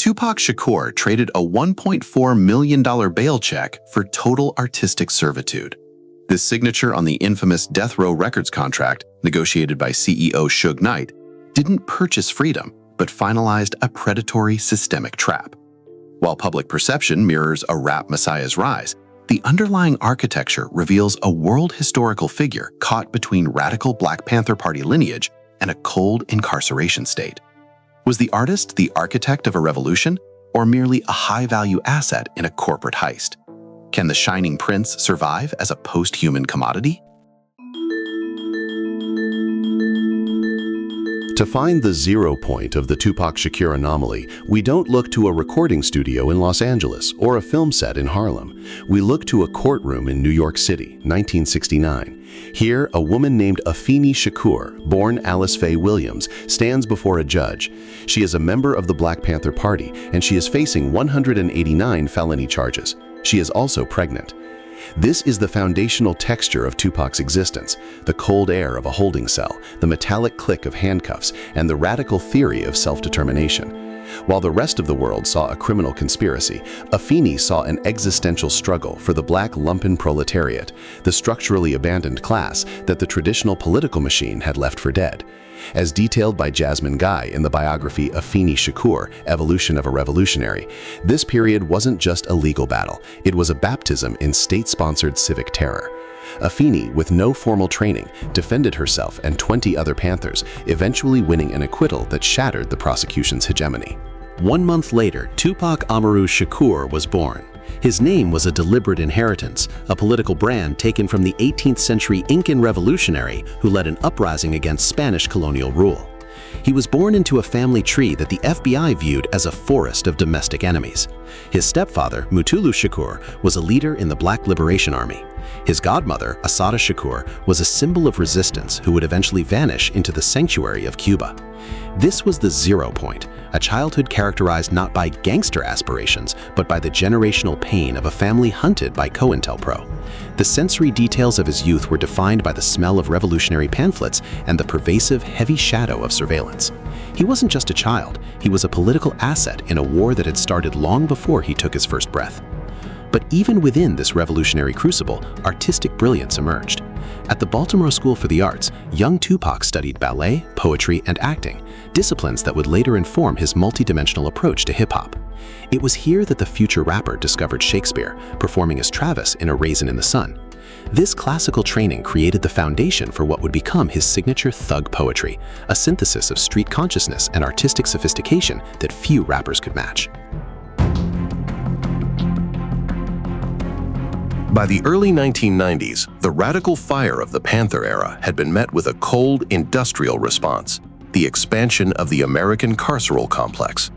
Tupac Shakur traded a $1.4 million bail check for total artistic servitude. This signature on the infamous Death Row Records contract, negotiated by CEO Suge Knight, didn't purchase freedom, but finalized a predatory systemic trap. While public perception mirrors a rap messiah's rise, the underlying architecture reveals a world historical figure caught between radical Black Panther Party lineage and a cold incarceration state. Was the artist the architect of a revolution, or merely a high-value asset in a corporate heist? Can the shining prince survive as a post-human commodity? To find the zero point of the Tupac Shakur anomaly, we don't look to a recording studio in Los Angeles or a film set in Harlem. We look to a courtroom in New York City, 1969. Here, a woman named Afeni Shakur, born Alice Faye Williams, stands before a judge. She is a member of the Black Panther Party, and she is facing 189 felony charges. She is also pregnant. This is the foundational texture of Tupac's existence, the cold air of a holding cell, the metallic click of handcuffs, and the radical theory of self-determination. While the rest of the world saw a criminal conspiracy, Afeni saw an existential struggle for the black lumpen proletariat, the structurally abandoned class that the traditional political machine had left for dead. As detailed by Jasmine Guy in the biography Afeni Shakur, Evolution of a Revolutionary, this period wasn't just a legal battle, it was a baptism in state-sponsored civic terror. Afeni, with no formal training, defended herself and 20 other Panthers, eventually winning an acquittal that shattered the prosecution's hegemony. 1 month later, Tupac Amaru Shakur was born. His name was a deliberate inheritance, a political brand taken from the 18th century Incan revolutionary who led an uprising against Spanish colonial rule. He was born into a family tree that the FBI viewed as a forest of domestic enemies. His stepfather, Mutulu Shakur, was a leader in the Black Liberation Army. His godmother, Assata Shakur, was a symbol of resistance who would eventually vanish into the sanctuary of Cuba. This was the zero point, a childhood characterized not by gangster aspirations, but by the generational pain of a family hunted by COINTELPRO. The sensory details of his youth were defined by the smell of revolutionary pamphlets and the pervasive, heavy shadow of surveillance. He wasn't just a child, he was a political asset in a war that had started long before he took his first breath. But even within this revolutionary crucible, artistic brilliance emerged. At the Baltimore School for the Arts, young Tupac studied ballet, poetry, and acting, disciplines that would later inform his multidimensional approach to hip-hop. It was here that the future rapper discovered Shakespeare, performing as Travis in A Raisin in the Sun. This classical training created the foundation for what would become his signature thug poetry, a synthesis of street consciousness and artistic sophistication that few rappers could match. By the early 1990s, the radical fire of the Panther era had been met with a cold, industrial response, the expansion of the American carceral complex.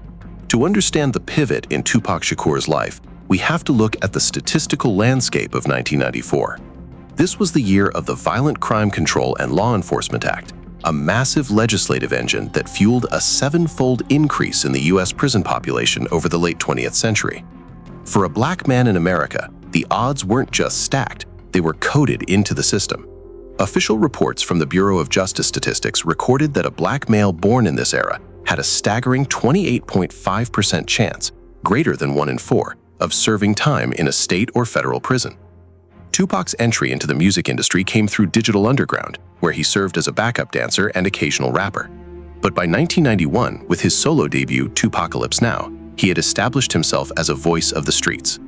To understand the pivot in Tupac Shakur's life, we have to look at the statistical landscape of 1994. This was the year of the Violent Crime Control and Law Enforcement Act, a massive legislative engine that fueled a 7-fold increase in the U.S. prison population over the late 20th century. For a black man in America, the odds weren't just stacked, they were coded into the system. Official reports from the Bureau of Justice Statistics recorded that a black male born in this era had a staggering 28.5% chance, greater than 1 in 4, of serving time in a state or federal prison. Tupac's entry into the music industry came through Digital Underground, where he served as a backup dancer and occasional rapper. But by 1991, with his solo debut, Tupacalypse Now, he had established himself as a voice of the streets.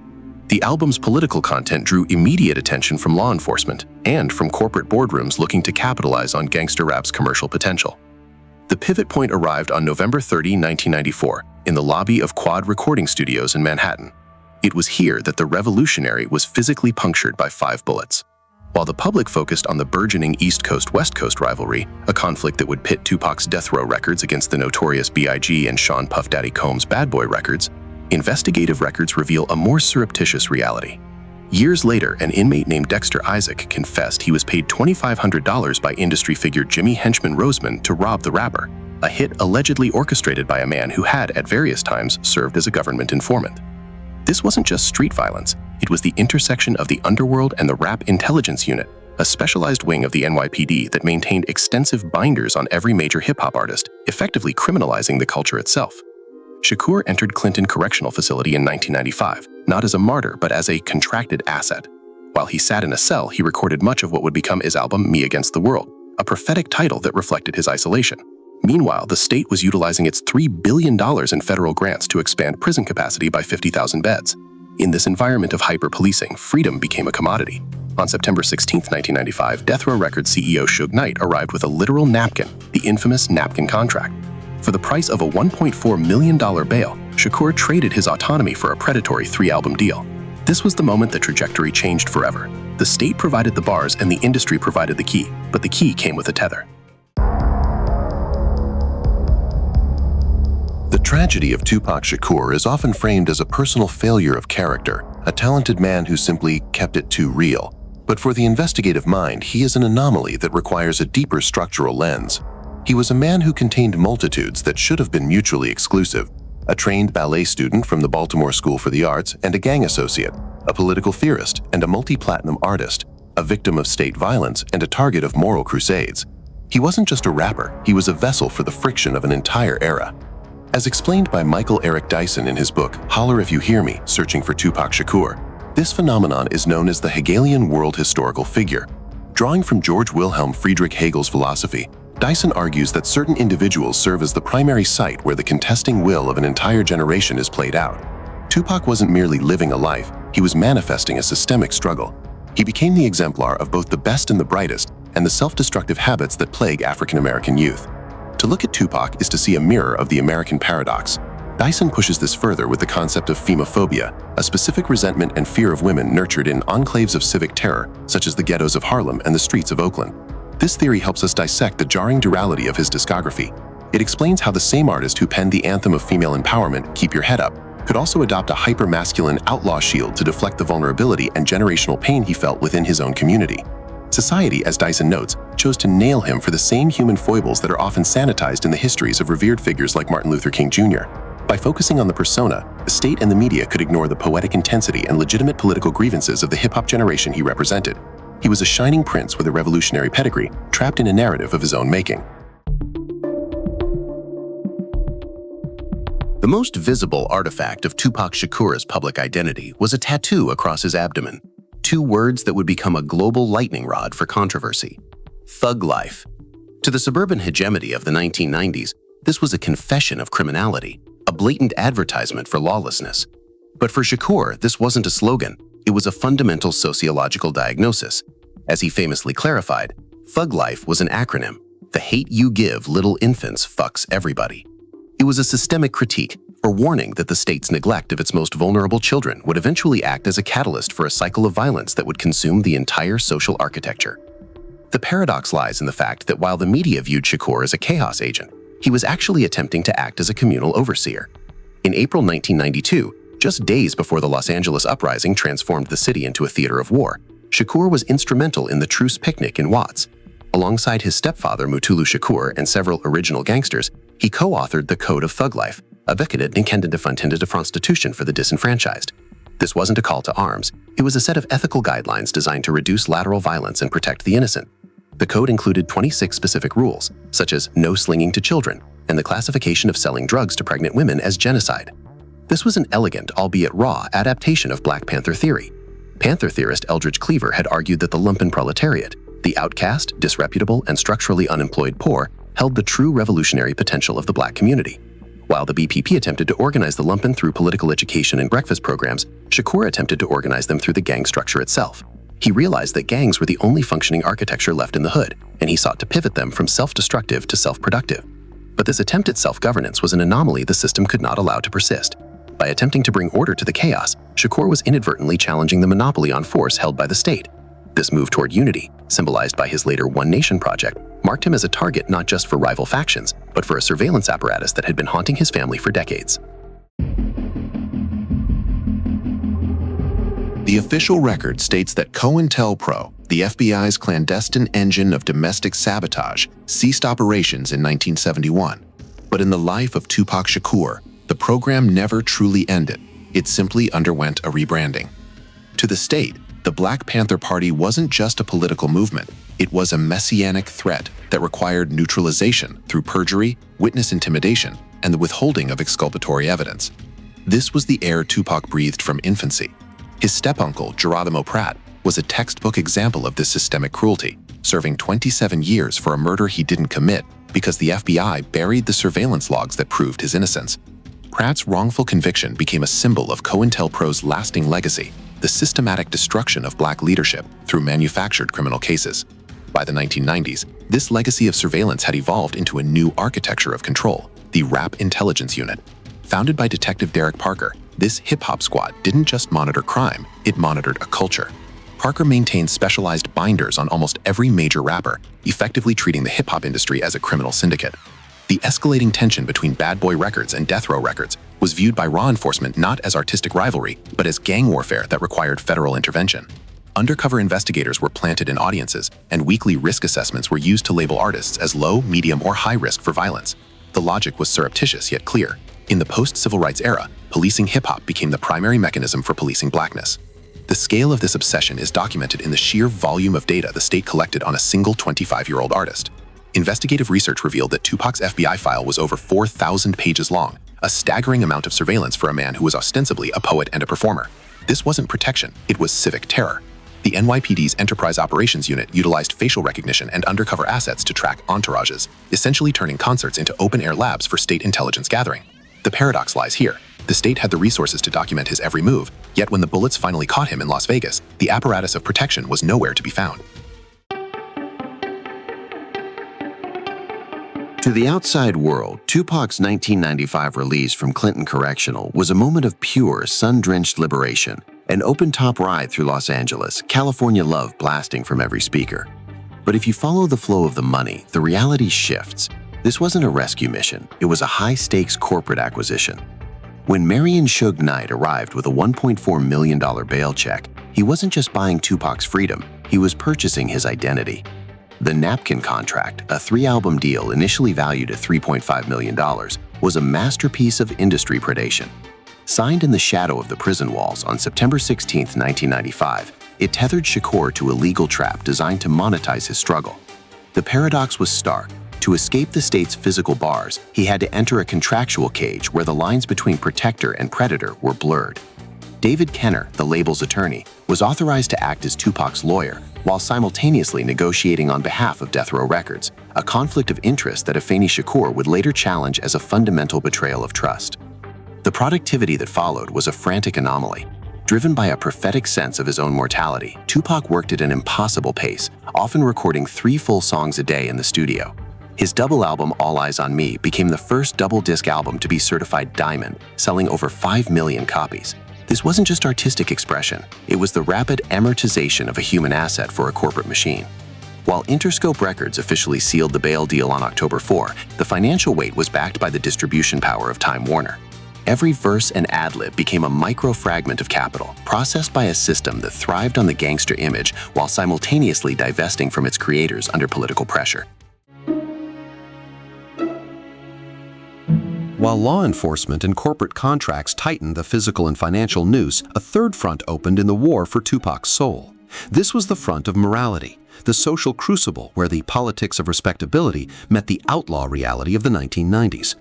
The album's political content drew immediate attention from law enforcement and from corporate boardrooms looking to capitalize on gangster rap's commercial potential. The pivot point arrived on November 30, 1994, in the lobby of Quad Recording Studios in Manhattan. It was here that the revolutionary was physically punctured by 5 bullets. While the public focused on the burgeoning East Coast-West Coast rivalry, a conflict that would pit Tupac's Death Row Records against the notorious B.I.G. and Sean Puff Daddy Combs' Bad Boy Records, investigative records reveal a more surreptitious reality. Years later, an inmate named Dexter Isaac confessed he was paid $2,500 by industry figure Jimmy Henchman Roseman to rob the rapper, a hit allegedly orchestrated by a man who had, at various times, served as a government informant. This wasn't just street violence, it was the intersection of the underworld and the Rap Intelligence Unit, a specialized wing of the NYPD that maintained extensive binders on every major hip-hop artist, effectively criminalizing the culture itself. Shakur entered Clinton Correctional Facility in 1995, not as a martyr but as a contracted asset. While he sat in a cell, he recorded much of what would become his album Me Against the World, a prophetic title that reflected his isolation. Meanwhile, the state was utilizing its $3 billion in federal grants to expand prison capacity by 50,000 beds. In this environment of hyper-policing, freedom became a commodity. On September 16, 1995, Death Row Records CEO Suge Knight arrived with a literal napkin, the infamous napkin contract. For the price of a $1.4 million bail, Shakur traded his autonomy for a predatory 3-album deal. This was the moment the trajectory changed forever. The state provided the bars and the industry provided the key, but the key came with a tether. The tragedy of Tupac Shakur is often framed as a personal failure of character, a talented man who simply kept it too real. But for the investigative mind, he is an anomaly that requires a deeper structural lens. He was a man who contained multitudes that should have been mutually exclusive: a trained ballet student from the Baltimore School for the Arts and a gang associate, a political theorist and a multi-platinum artist, a victim of state violence and a target of moral crusades. He wasn't just a rapper, he was a vessel for the friction of an entire era. As explained by Michael Eric Dyson in his book, Holler If You Hear Me, Searching for Tupac Shakur, this phenomenon is known as the Hegelian world historical figure. Drawing from George Wilhelm Friedrich Hegel's philosophy, Dyson argues that certain individuals serve as the primary site where the contesting will of an entire generation is played out. Tupac wasn't merely living a life, he was manifesting a systemic struggle. He became the exemplar of both the best and the brightest, and the self-destructive habits that plague African-American youth. To look at Tupac is to see a mirror of the American paradox. Dyson pushes this further with the concept of femophobia, a specific resentment and fear of women nurtured in enclaves of civic terror, such as the ghettos of Harlem and the streets of Oakland. This theory helps us dissect the jarring duality of his discography. It explains how the same artist who penned the anthem of female empowerment, Keep Your Head Up, could also adopt a hyper-masculine outlaw shield to deflect the vulnerability and generational pain he felt within his own community. Society, as Dyson notes, chose to nail him for the same human foibles that are often sanitized in the histories of revered figures like Martin Luther King Jr. By focusing on the persona, the state and the media could ignore the poetic intensity and legitimate political grievances of the hip-hop generation he represented. He was a shining prince with a revolutionary pedigree, trapped in a narrative of his own making. The most visible artifact of Tupac Shakur's public identity was a tattoo across his abdomen. 2 words that would become a global lightning rod for controversy: thug life. To the suburban hegemony of the 1990s, this was a confession of criminality, a blatant advertisement for lawlessness. But for Shakur, this wasn't a slogan, it was a fundamental sociological diagnosis. As he famously clarified, thug life was an acronym: the hate you give little infants fucks everybody. It was a systemic critique, or warning that the state's neglect of its most vulnerable children would eventually act as a catalyst for a cycle of violence that would consume the entire social architecture. The paradox lies in the fact that while the media viewed Shakur as a chaos agent, he was actually attempting to act as a communal overseer. In April 1992, just days before the Los Angeles uprising transformed the city into a theater of war, Shakur was instrumental in the Truce Picnic in Watts. Alongside his stepfather Mutulu Shakur and several original gangsters, he co-authored the Code of Thug Life, a decade intended to fund prostitution for the disenfranchised. This wasn't a call to arms, it was a set of ethical guidelines designed to reduce lateral violence and protect the innocent. The code included 26 specific rules, such as no slinging to children, and the classification of selling drugs to pregnant women as genocide. This was an elegant, albeit raw, adaptation of Black Panther theory. Panther theorist Eldridge Cleaver had argued that the lumpen proletariat, the outcast, disreputable, and structurally unemployed poor, held the true revolutionary potential of the Black community. While the BPP attempted to organize the lumpen through political education and breakfast programs, Shakur attempted to organize them through the gang structure itself. He realized that gangs were the only functioning architecture left in the hood, and he sought to pivot them from self-destructive to self-productive. But this attempt at self-governance was an anomaly the system could not allow to persist. By attempting to bring order to the chaos, Shakur was inadvertently challenging the monopoly on force held by the state. This move toward unity, symbolized by his later One Nation project, marked him as a target not just for rival factions, but for a surveillance apparatus that had been haunting his family for decades. The official record states that COINTELPRO, the FBI's clandestine engine of domestic sabotage, ceased operations in 1971. But in the life of Tupac Shakur, the program never truly ended. It simply underwent a rebranding. To the state, the Black Panther Party wasn't just a political movement. It was a messianic threat that required neutralization through perjury, witness intimidation, and the withholding of exculpatory evidence. This was the air Tupac breathed from infancy. His step-uncle, Geronimo Pratt, was a textbook example of this systemic cruelty, serving 27 years for a murder he didn't commit because the FBI buried the surveillance logs that proved his innocence. Pratt's wrongful conviction became a symbol of COINTELPRO's lasting legacy, the systematic destruction of black leadership through manufactured criminal cases. By the 1990s, this legacy of surveillance had evolved into a new architecture of control, the Rap Intelligence Unit. Founded by Detective Derek Parker, this hip-hop squad didn't just monitor crime, it monitored a culture. Parker maintained specialized binders on almost every major rapper, effectively treating the hip-hop industry as a criminal syndicate. The escalating tension between Bad Boy Records and Death Row Records was viewed by law enforcement not as artistic rivalry, but as gang warfare that required federal intervention. Undercover investigators were planted in audiences, and weekly risk assessments were used to label artists as low, medium, or high risk for violence. The logic was surreptitious yet clear. In the post-civil rights era, policing hip-hop became the primary mechanism for policing blackness. The scale of this obsession is documented in the sheer volume of data the state collected on a single 25-year-old artist. Investigative research revealed that Tupac's FBI file was over 4,000 pages long, a staggering amount of surveillance for a man who was ostensibly a poet and a performer. This wasn't protection, it was civic terror. The NYPD's Enterprise Operations Unit utilized facial recognition and undercover assets to track entourages, essentially turning concerts into open-air labs for state intelligence gathering. The paradox lies here. The state had the resources to document his every move, yet when the bullets finally caught him in Las Vegas, the apparatus of protection was nowhere to be found. To the outside world, Tupac's 1995 release from Clinton Correctional was a moment of pure, sun-drenched liberation, an open-top ride through Los Angeles, California love blasting from every speaker. But if you follow the flow of the money, the reality shifts. This wasn't a rescue mission, it was a high-stakes corporate acquisition. When Marion Suge Knight arrived with a $1.4 million bail check, he wasn't just buying Tupac's freedom, he was purchasing his identity. The Napkin contract, a 3-album deal initially valued at $3.5 million, was a masterpiece of industry predation. Signed in the shadow of the prison walls on September 16, 1995, it tethered Shakur to a legal trap designed to monetize his struggle. The paradox was stark. To escape the state's physical bars, he had to enter a contractual cage where the lines between protector and predator were blurred. David Kenner, the label's attorney, was authorized to act as Tupac's lawyer while simultaneously negotiating on behalf of Death Row Records, a conflict of interest that Afeni Shakur would later challenge as a fundamental betrayal of trust. The productivity that followed was a frantic anomaly. Driven by a prophetic sense of his own mortality, Tupac worked at an impossible pace, often recording 3 full songs a day in the studio. His double album, All Eyes on Me, became the first double-disc album to be certified diamond, selling over 5 million copies. This wasn't just artistic expression, it was the rapid amortization of a human asset for a corporate machine. While Interscope Records officially sealed the bail deal on October 4, the financial weight was backed by the distribution power of Time Warner. Every verse and ad-lib became a micro-fragment of capital, processed by a system that thrived on the gangster image while simultaneously divesting from its creators under political pressure. While law enforcement and corporate contracts tightened the physical and financial noose, a third front opened in the war for Tupac's soul. This was the front of morality, the social crucible where the politics of respectability met the outlaw reality of the 1990s.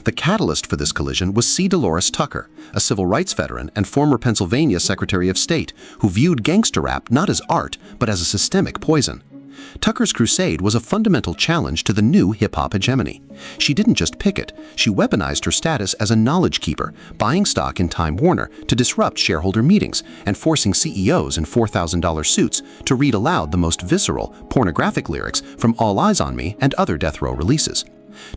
The catalyst for this collision was C. Dolores Tucker, a civil rights veteran and former Pennsylvania Secretary of State, who viewed gangster rap not as art, but as a systemic poison. Tucker's crusade was a fundamental challenge to the new hip-hop hegemony. She didn't just picket, she weaponized her status as a knowledge keeper, buying stock in Time Warner to disrupt shareholder meetings and forcing CEOs in $4,000 suits to read aloud the most visceral, pornographic lyrics from All Eyes on Me and other Death Row releases.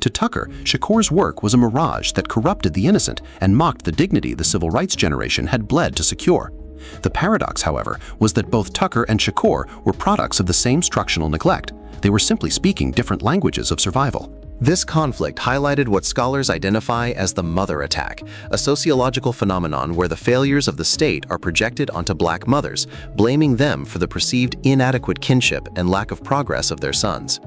To Tucker, Shakur's work was a mirage that corrupted the innocent and mocked the dignity the civil rights generation had bled to secure. The paradox, however, was that both Tucker and Shakur were products of the same structural neglect. They were simply speaking different languages of survival. This conflict highlighted what scholars identify as the mother attack, a sociological phenomenon where the failures of the state are projected onto black mothers, blaming them for the perceived inadequate kinship and lack of progress of their sons.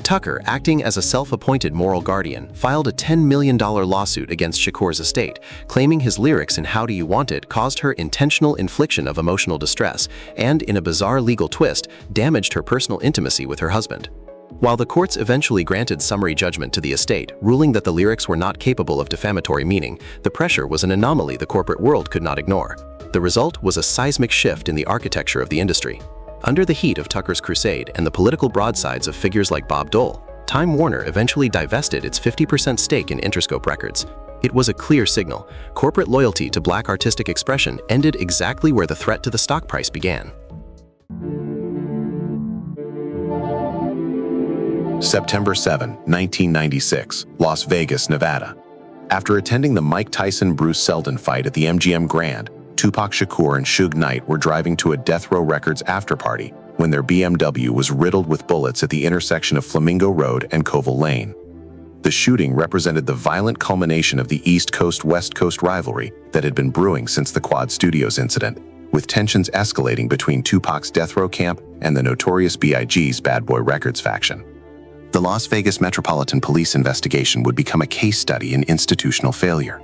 Tucker, acting as a self-appointed moral guardian, filed a $10 million lawsuit against Shakur's estate, claiming his lyrics in How Do You Want It caused her intentional infliction of emotional distress and, in a bizarre legal twist, damaged her personal intimacy with her husband. While the courts eventually granted summary judgment to the estate, ruling that the lyrics were not capable of defamatory meaning, the pressure was an anomaly the corporate world could not ignore. The result was a seismic shift in the architecture of the industry. Under the heat of Tucker's crusade and the political broadsides of figures like Bob Dole, Time Warner eventually divested its 50% stake in Interscope Records. It was a clear signal. Corporate loyalty to black artistic expression ended exactly where the threat to the stock price began. September 7, 1996, Las Vegas, Nevada. After attending the Mike Tyson-Bruce Seldon fight at the MGM Grand, Tupac Shakur and Suge Knight were driving to a Death Row Records after-party when their BMW was riddled with bullets at the intersection of Flamingo Road and Covell Lane. The shooting represented the violent culmination of the East Coast-West Coast rivalry that had been brewing since the Quad Studios incident, with tensions escalating between Tupac's Death Row camp and the Notorious B.I.G.'s Bad Boy Records faction. The Las Vegas Metropolitan Police investigation would become a case study in institutional failure.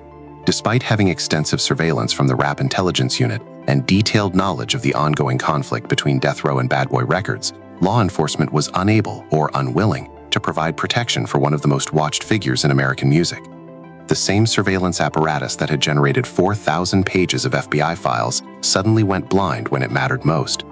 Despite having extensive surveillance from the Rap Intelligence Unit and detailed knowledge of the ongoing conflict between Death Row and Bad Boy Records, law enforcement was unable or unwilling to provide protection for one of the most watched figures in American music. The same surveillance apparatus that had generated 4,000 pages of FBI files suddenly went blind when it mattered most.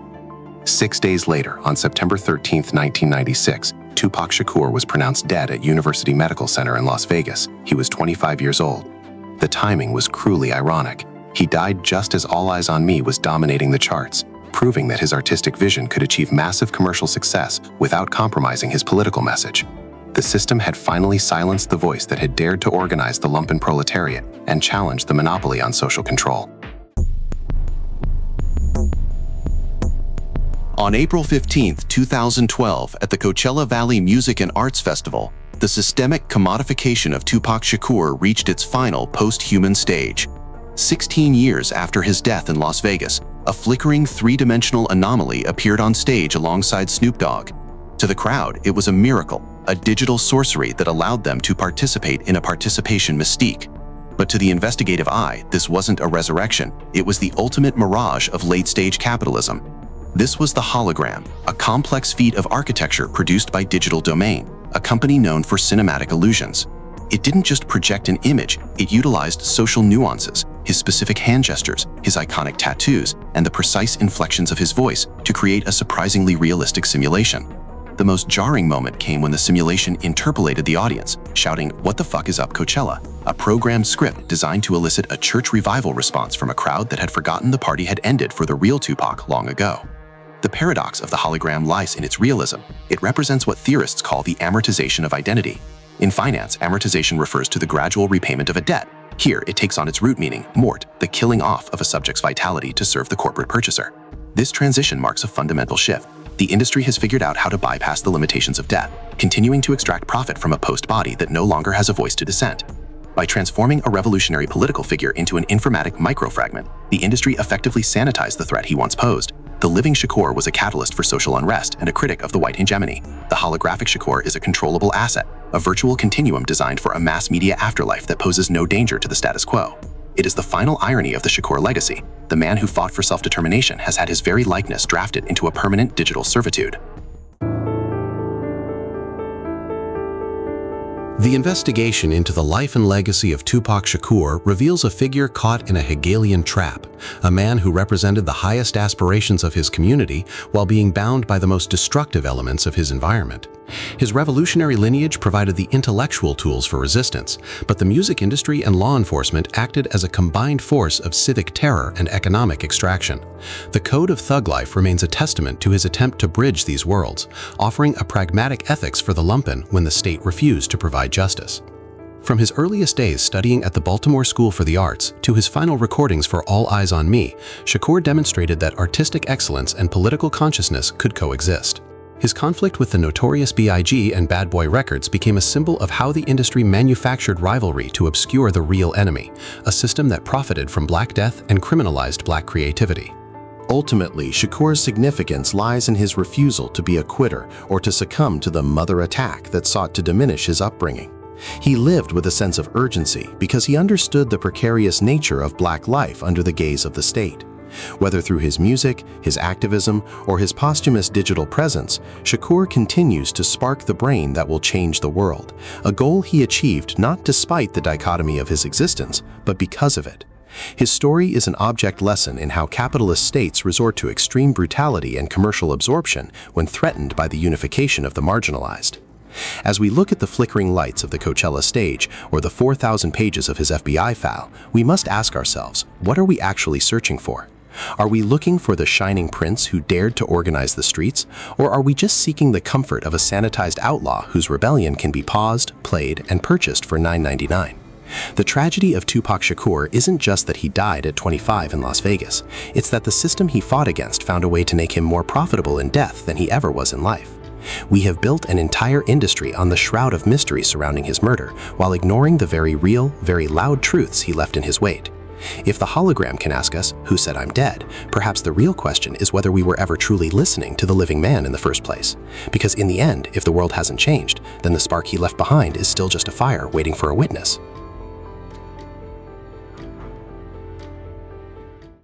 6 days later, on September 13, 1996, Tupac Shakur was pronounced dead at University Medical Center in Las Vegas. He was 25 years old. The timing was cruelly ironic. He died just as All Eyes on Me was dominating the charts, proving that his artistic vision could achieve massive commercial success without compromising his political message. The system had finally silenced the voice that had dared to organize the lumpen proletariat and challenge the monopoly on social control. On April 15, 2012, at the Coachella Valley Music and Arts Festival, the systemic commodification of Tupac Shakur reached its final post-human stage. 16 years after his death in Las Vegas, a flickering three-dimensional anomaly appeared on stage alongside Snoop Dogg. To the crowd, it was a miracle, a digital sorcery that allowed them to participate in a participation mystique. But to the investigative eye, this wasn't a resurrection, it was the ultimate mirage of late-stage capitalism. This was the hologram, a complex feat of architecture produced by Digital Domain, a company known for cinematic illusions. It didn't just project an image, it utilized social nuances, his specific hand gestures, his iconic tattoos, and the precise inflections of his voice to create a surprisingly realistic simulation. The most jarring moment came when the simulation interpolated the audience, shouting, "What the fuck is up, Coachella?" a programmed script designed to elicit a church revival response from a crowd that had forgotten the party had ended for the real Tupac long ago. The paradox of the hologram lies in its realism. It represents what theorists call the amortization of identity. In finance, amortization refers to the gradual repayment of a debt. Here, it takes on its root meaning, mort, the killing off of a subject's vitality to serve the corporate purchaser. This transition marks a fundamental shift. The industry has figured out how to bypass the limitations of death, continuing to extract profit from a post-body that no longer has a voice to dissent. By transforming a revolutionary political figure into an informatic microfragment, the industry effectively sanitized the threat he once posed. The living Shakur was a catalyst for social unrest and a critic of the white hegemony. The holographic Shakur is a controllable asset, a virtual continuum designed for a mass media afterlife that poses no danger to the status quo. It is the final irony of the Shakur legacy. The man who fought for self-determination has had his very likeness drafted into a permanent digital servitude. The investigation into the life and legacy of Tupac Shakur reveals a figure caught in a Hegelian trap, a man who represented the highest aspirations of his community while being bound by the most destructive elements of his environment. His revolutionary lineage provided the intellectual tools for resistance, but the music industry and law enforcement acted as a combined force of civic terror and economic extraction. The code of thug life remains a testament to his attempt to bridge these worlds, offering a pragmatic ethics for the lumpen when the state refused to provide justice. From his earliest days studying at the Baltimore School for the Arts to his final recordings for All Eyes on Me, Shakur demonstrated that artistic excellence and political consciousness could coexist. His conflict with the Notorious B.I.G. and Bad Boy Records became a symbol of how the industry manufactured rivalry to obscure the real enemy, a system that profited from Black Death and criminalized Black creativity. Ultimately, Shakur's significance lies in his refusal to be a quitter or to succumb to the mother attack that sought to diminish his upbringing. He lived with a sense of urgency because he understood the precarious nature of Black life under the gaze of the state. Whether through his music, his activism, or his posthumous digital presence, Shakur continues to spark the brain that will change the world, a goal he achieved not despite the dichotomy of his existence, but because of it. His story is an object lesson in how capitalist states resort to extreme brutality and commercial absorption when threatened by the unification of the marginalized. As we look at the flickering lights of the Coachella stage or the 4,000 pages of his FBI file, we must ask ourselves, what are we actually searching for? Are we looking for the shining prince who dared to organize the streets, or are we just seeking the comfort of a sanitized outlaw whose rebellion can be paused, played, and purchased for $9.99? The tragedy of Tupac Shakur isn't just that he died at 25 in Las Vegas. It's that the system he fought against found a way to make him more profitable in death than he ever was in life. We have built an entire industry on the shroud of mystery surrounding his murder, while ignoring the very real, very loud truths he left in his wake. If the hologram can ask us, "Who said I'm dead?" perhaps the real question is whether we were ever truly listening to the living man in the first place. Because in the end, if the world hasn't changed, then the spark he left behind is still just a fire waiting for a witness.